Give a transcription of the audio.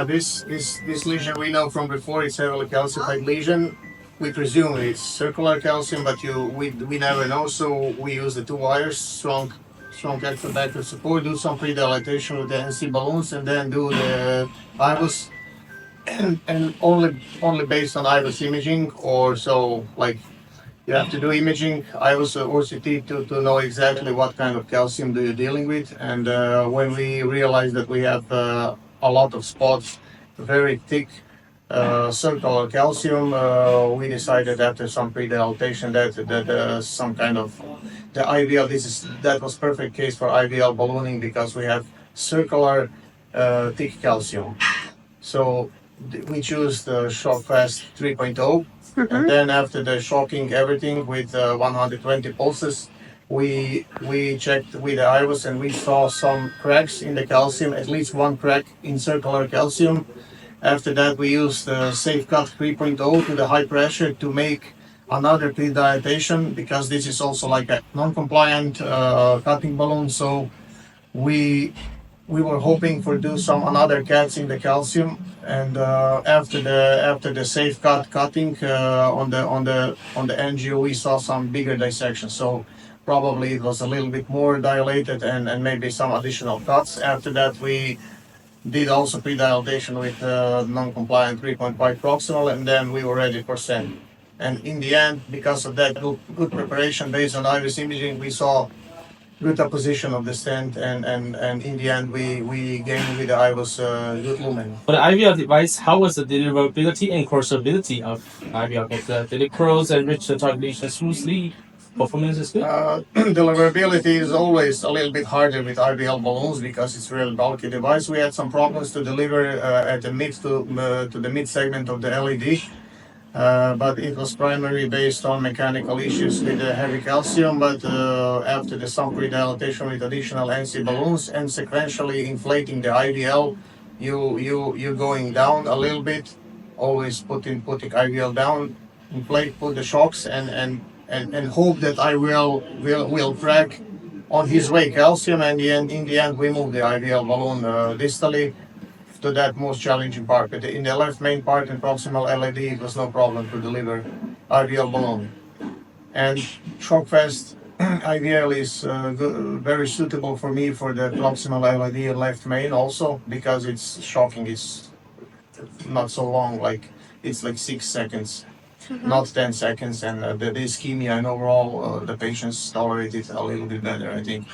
This lesion we know from before, it's heavily calcified lesion. We presume it's circular calcium, but we never know. So we use the 2 wires, strong extra backward support, do some pre-dilatation with the NC balloons, and then do the IVUS, and only based on IVUS imaging, or so like you have to do imaging, IVUS or CT to know exactly what kind of calcium do you're dealing with. And when we realized that we have a lot of spots, very thick circular calcium, we decided after some pre-dilatation that some kind of the IVL. That was perfect case for IVL ballooning because we have circular thick calcium. So we choose the ShockFast 3.0. And then after the shocking everything with 120 pulses, we checked with the IVUS and we saw some cracks in the calcium, at least one crack in circular calcium. After that, we used the SafeCut 3.0 to the high pressure to make another pre-dilatation, because this is also like a non-compliant cutting balloon. So we were hoping for do some another cuts in the calcium, and after the safe cutting on the NGO, we saw some bigger dissection. So probably it was a little bit more dilated, and maybe some additional cuts. After that, we did also pre-dilatation with non-compliant 3.5 proximal, and then we were ready for stent. And in the end, because of that good preparation based on iris imaging, we saw good opposition of the stent, and in the end we gained with the IVUS good lumen. For the IVL device, how was the deliverability and crossability of IVL? Did it cross and reach the target lesion smoothly? Performance is good? Deliverability is always a little bit harder with IVL balloons because it's a really bulky device. We had some problems to deliver at the mid to the mid segment of the LED. But it was primarily based on mechanical issues with the heavy calcium. But after the some pre-dilatation with additional NC balloons and sequentially inflating the IVL, you going down a little bit. Always putting IVL down, inflate, put the shocks, and hope that IVL will crack on his way calcium. And in the end, we move the IVL balloon distally to that most challenging part. But in the left main part and proximal LED, it was no problem to deliver IVL balloon. And ShockFast IVL is very suitable for me for the proximal LED and left main also, because it's shocking. It's not so long, like it's like 6 seconds, not 10 seconds. And the ischemia and overall the patients tolerate it a little bit better, I think.